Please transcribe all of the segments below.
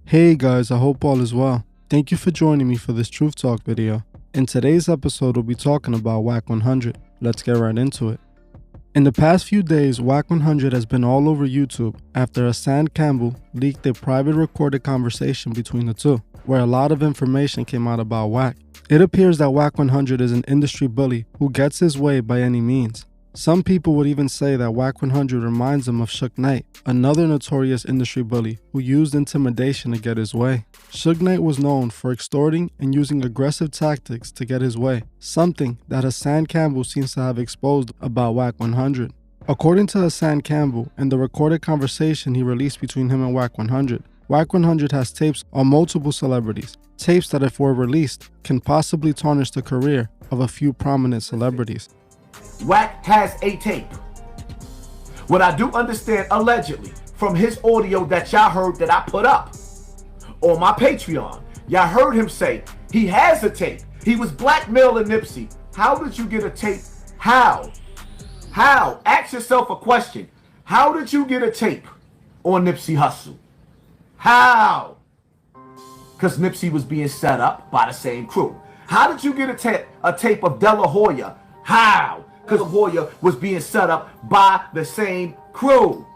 Hey guys, I hope all is well. Thank you for joining me for this Truth Talk video. In today's episode, we'll be talking about Wack 100. Let's get right into it. In the past few days, Wack 100 has been all over YouTube after Hassan Campbell leaked a private recorded conversation between the two, where a lot of information came out about Wack. It appears that Wack 100 is an industry bully who gets his way by any means. Some people would even say that Wack 100 reminds him of Suge Knight, another notorious industry bully who used intimidation to get his way. Suge Knight was known for extorting and using aggressive tactics to get his way, something that Hassan Campbell seems to have exposed about Wack 100. According to Hassan Campbell and the recorded conversation he released between him and Wack 100, Wack 100 has tapes on multiple celebrities, tapes that if were released can possibly tarnish the career of a few prominent celebrities. Wack has a tape. What I do understand, allegedly, from his audio that y'all heard that I put up on my Patreon, y'all heard him say he has a tape. He was blackmailing Nipsey. How did you get a tape? How? Ask yourself a question. How did you get a tape on Nipsey Hussle? How? Because Nipsey was being set up by the same crew. How did you get a tape of De La Hoya? How? Because Hoya was being set up by the same crew.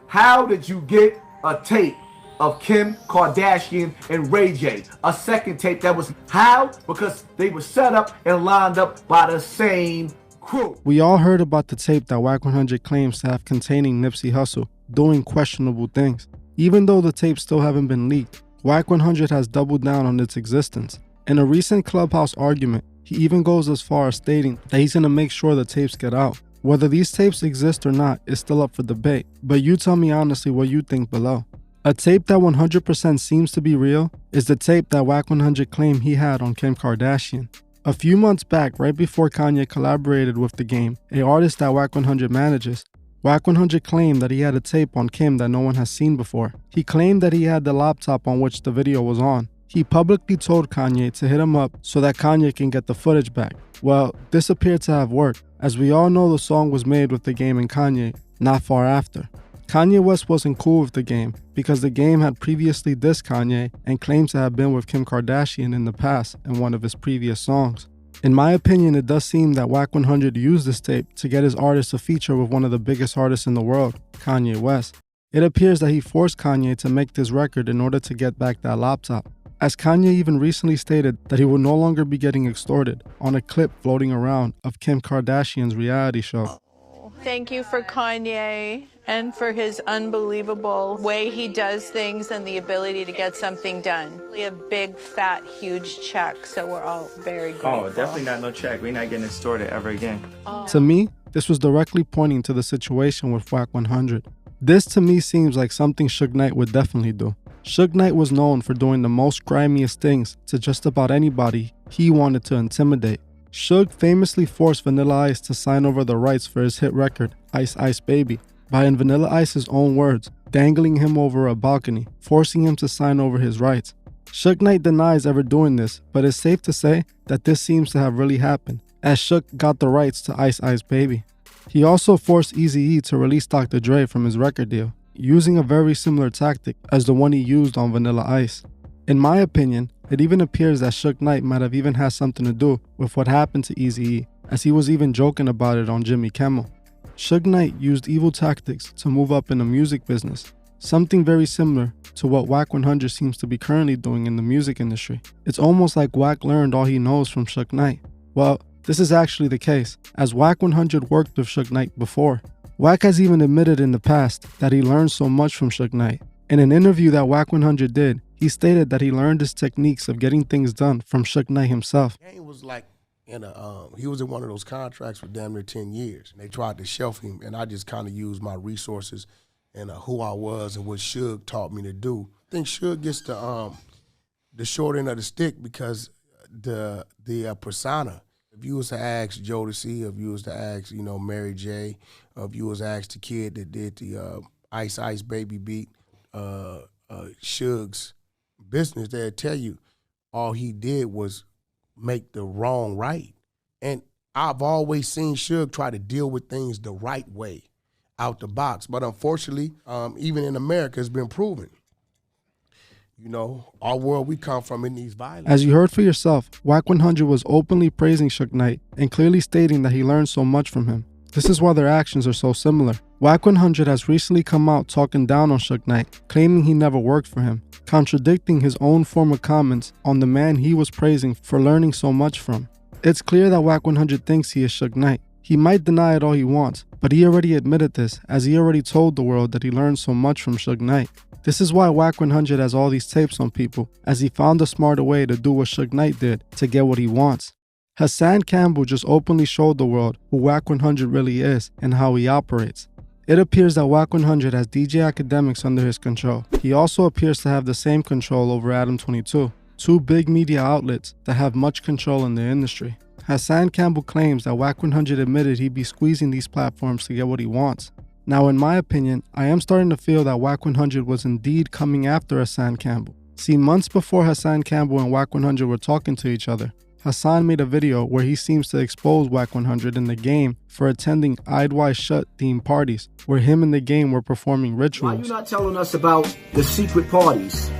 How did you get a tape of Kim Kardashian and Ray J? A second tape that was how? Because they were set up and lined up by the same crew. We all heard about the tape that Wack 100 claims to have containing Nipsey Hussle doing questionable things. Even though the tapes still haven't been leaked, Wack 100 has doubled down on its existence. In a recent Clubhouse argument, he even goes as far as stating that he's going to make sure the tapes get out. Whether these tapes exist or not is still up for debate, but you tell me honestly what you think below. A tape that 100% seems to be real is the tape that Wack 100 claimed he had on Kim Kardashian. A few months back, right before Kanye collaborated with The Game, an artist that Wack 100 manages, Wack 100 claimed that he had a tape on Kim that no one has seen before. He claimed that he had the laptop on which the video was on. He publicly told Kanye to hit him up so that Kanye can get the footage back. Well, this appeared to have worked, as we all know the song was made with The Game and Kanye not far after. Kanye West wasn't cool with The Game because The Game had previously dissed Kanye and claimed to have been with Kim Kardashian in the past in one of his previous songs. In my opinion, it does seem that Wack 100 used this tape to get his artist a feature with one of the biggest artists in the world, Kanye West. It appears that he forced Kanye to make this record in order to get back that laptop, as Kanye even recently stated that he will no longer be getting extorted on a clip floating around of Kim Kardashian's reality show. Thank you for Kanye and for his unbelievable way he does things and the ability to get something done. A big, fat, huge check, so we're all very grateful. Oh, definitely not no check. We're not getting extorted ever again. To me, this was directly pointing to the situation with Wack 100. This to me seems like something Suge Knight would definitely do. Suge Knight was known for doing the most grimiest things to just about anybody he wanted to intimidate. Suge famously forced Vanilla Ice to sign over the rights for his hit record, Ice Ice Baby, by, in Vanilla Ice's own words, dangling him over a balcony, forcing him to sign over his rights. Suge Knight denies ever doing this, but it's safe to say that this seems to have really happened, as Suge got the rights to Ice Ice Baby. He also forced Eazy-E to release Dr. Dre from his record deal, using a very similar tactic as the one he used on Vanilla Ice. In my opinion, it even appears that Suge Knight might have even had something to do with what happened to Eazy-E, as he was even joking about it on Jimmy Kimmel. Suge Knight used evil tactics to move up in the music business, something very similar to what Wack 100 seems to be currently doing in the music industry. It's almost like Wack learned all he knows from Suge Knight. Well, this is actually the case, as Wack 100 worked with Suge Knight before. Wack has even admitted in the past that he learned so much from Suge Knight. In an interview that Wack 100 did, he stated that he learned his techniques of getting things done from Suge Knight himself. Kanye was like he was in one of those contracts for damn near 10 years. They tried to shelf him, and I just kind of used my resources and who I was and what Suge taught me to do. I think Suge gets the short end of the stick because the persona. If you was to ask Jodeci, if you was to ask, Mary J, if you was to ask the kid that did the Ice Ice Baby beat, Suge's business, they'd tell you all he did was make the wrong right. And I've always seen Suge try to deal with things the right way, out the box. But unfortunately, even in America, it's been proven You know, our world we come from, it needs violence. As you heard for yourself, Wack 100 was openly praising Suge Knight and clearly stating that he learned so much from him. This is why their actions are so similar. Wack 100 has recently come out talking down on Suge Knight, claiming he never worked for him, contradicting his own former comments on the man he was praising for learning so much from. It's clear that Wack 100 thinks he is Suge Knight. He might deny it all he wants, but he already admitted this, as he already told the world that he learned so much from Suge Knight. This is why Wack 100 has all these tapes on people, as he found a smarter way to do what Suge Knight did to get what he wants. Hassan Campbell just openly showed the world who Wack 100 really is and how he operates. It appears that Wack 100 has DJ Academics under his control. He also appears to have the same control over Adam 22, two big media outlets that have much control in the industry. Hassan Campbell claims that Wack 100 admitted he'd be squeezing these platforms to get what he wants. Now, in my opinion, I am starting to feel that Wack 100 was indeed coming after Hassan Campbell. See, months before Hassan Campbell and Wack 100 were talking to each other, Hassan made a video where he seems to expose Wack 100 in the game for attending Eyed Wide Shut themed parties, where him and the game were performing rituals. Why you not telling us about the secret parties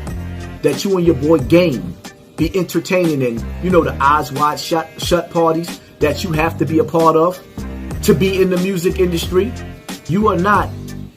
that you and your boy Game be entertaining in? You know, the Eyes Wide Shut parties that you have to be a part of to be in the music industry. You are not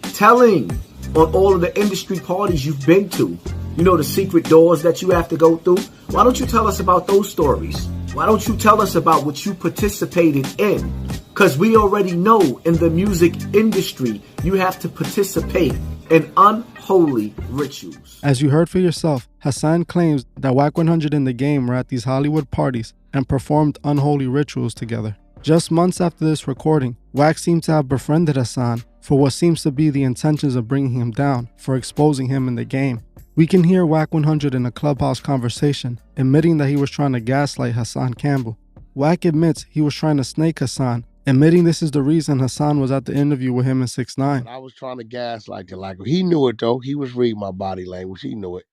telling on all of the industry parties you've been to. You know, the secret doors that you have to go through. Why don't you tell us about those stories? Why don't you tell us about what you participated in? Because we already know in the music industry, you have to participate in unholy rituals. As you heard for yourself, Hassan claims that Wack 100 and the game were at these Hollywood parties and performed unholy rituals together. Just months after this recording, Wack seemed to have befriended Hassan for what seems to be the intentions of bringing him down for exposing him in the game. We can hear Wack 100 in a Clubhouse conversation, admitting that he was trying to gaslight Hassan Campbell. Wack admits he was trying to snake Hassan, admitting this is the reason Hassan was at the interview with him and 6ix9ine. I was trying to gaslight it. Like, he knew it, though. He was reading my body language. He knew it.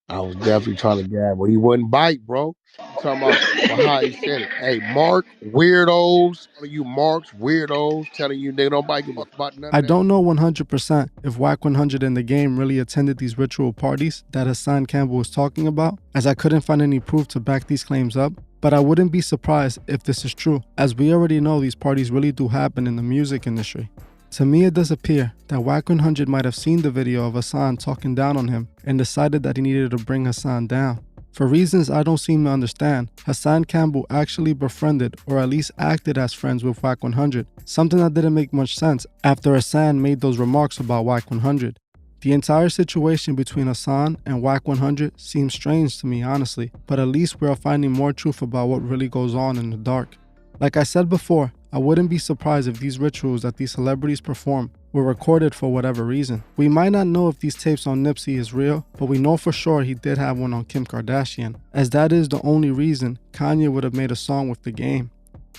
I was definitely trying to gas, but he wouldn't bite, bro. Talking about how he said it. Hey, Mark, weirdos, telling you marks, weirdos, telling you they don't bite, give a fuck none of I that. don't know 100% if Wack 100 in the game really attended these ritual parties that Hassan Campbell was talking about, as I couldn't find any proof to back these claims up, but I wouldn't be surprised if this is true, as we already know these parties really do happen in the music industry. To me, it does appear that Wack 100 might have seen the video of Hassan talking down on him and decided that he needed to bring Hassan down. For reasons I don't seem to understand, Hassan Campbell actually befriended or at least acted as friends with Wack 100, something that didn't make much sense after Hassan made those remarks about Wack 100. The entire situation between Hassan and Wack 100 seems strange to me, honestly, but at least we are finding more truth about what really goes on in the dark. Like I said before, I wouldn't be surprised if these rituals that these celebrities perform were recorded for whatever reason. We might not know if these tapes on Nipsey is real, but we know for sure he did have one on Kim Kardashian, as that is the only reason Kanye would have made a song with the game.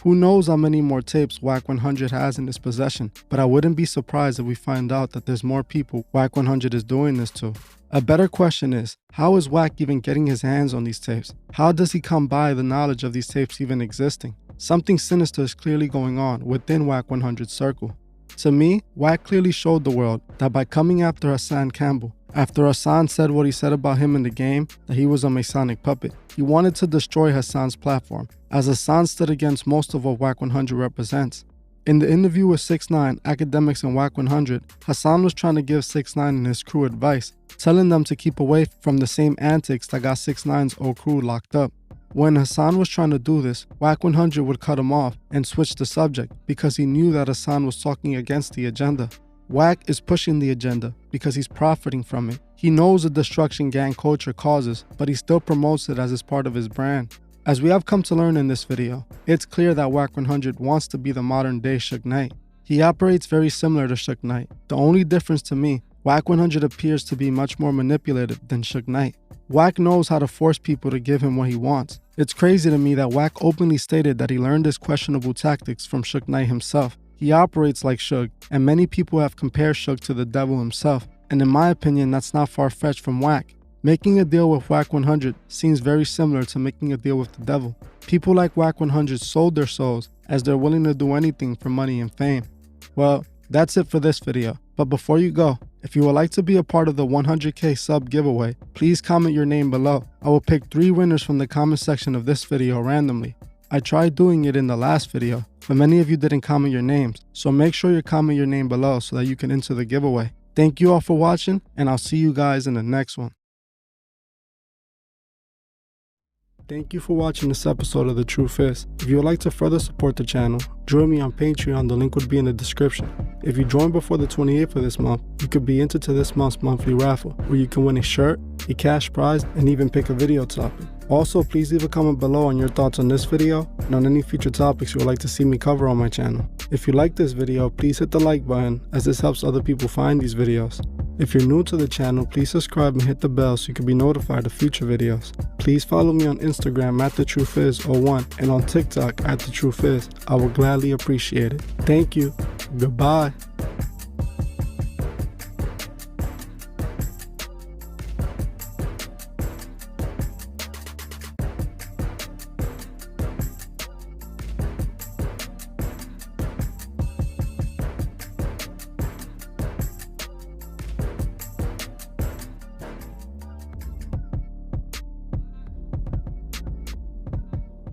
Who knows how many more tapes Wack 100 has in his possession, but I wouldn't be surprised if we find out that there's more people Wack 100 is doing this to. A better question is, how is Wack even getting his hands on these tapes? How does he come by the knowledge of these tapes even existing? Something sinister is clearly going on within Wack 100's circle. To me, Wack clearly showed the world that by coming after Hassan Campbell, after Hassan said what he said about him in the game, that he was a Masonic puppet, he wanted to destroy Hassan's platform, as Hassan stood against most of what Wack 100 represents. In the interview with 6ix9ine, Academics, and Wack 100, Hassan was trying to give 6ix9ine and his crew advice, telling them to keep away from the same antics that got 6ix9ine's old crew locked up. When Hassan was trying to do this, Wack 100 would cut him off and switch the subject because he knew that Hassan was talking against the agenda. Wack is pushing the agenda because he's profiting from it. He knows the destruction gang culture causes, but he still promotes it as it's part of his brand. As we have come to learn in this video, it's clear that Wack 100 wants to be the modern day Suge Knight. He operates very similar to Suge Knight. The only difference to me, Wack 100 appears to be much more manipulative than Suge Knight. Wack knows how to force people to give him what he wants. It's crazy to me that Wack openly stated that he learned his questionable tactics from Suge Knight himself. He operates like Suge, and many people have compared Suge to the devil himself, and in my opinion, that's not far-fetched from Wack. Making a deal with Wack 100 seems very similar to making a deal with the devil. People like Wack 100 sold their souls as they're willing to do anything for money and fame. Well, that's it for this video, but before you go, If you would like to be a part of the 100K sub giveaway, please comment your name below. I will pick 3 winners from the comment section of this video randomly. I tried doing it in the last video, but many of you didn't comment your names, so make sure you comment your name below so that you can enter the giveaway. Thank you all for watching, and I'll see you guys in the next one. Thank you for watching this episode of The Truth Is. If you would like to further support the channel, join me on Patreon, the link would be in the description. If you join before the 28th of this month, you could be entered to this month's monthly raffle, where you can win a shirt, a cash prize, and even pick a video topic. Also, please leave a comment below on your thoughts on this video and on any future topics you would like to see me cover on my channel. If you like this video, please hit the like button, as this helps other people find these videos. If you're new to the channel, please subscribe and hit the bell so you can be notified of future videos. Please follow me on Instagram at TheTruthIs01 and on TikTok at TheTruthIs. I will gladly appreciate it. Thank you. Goodbye.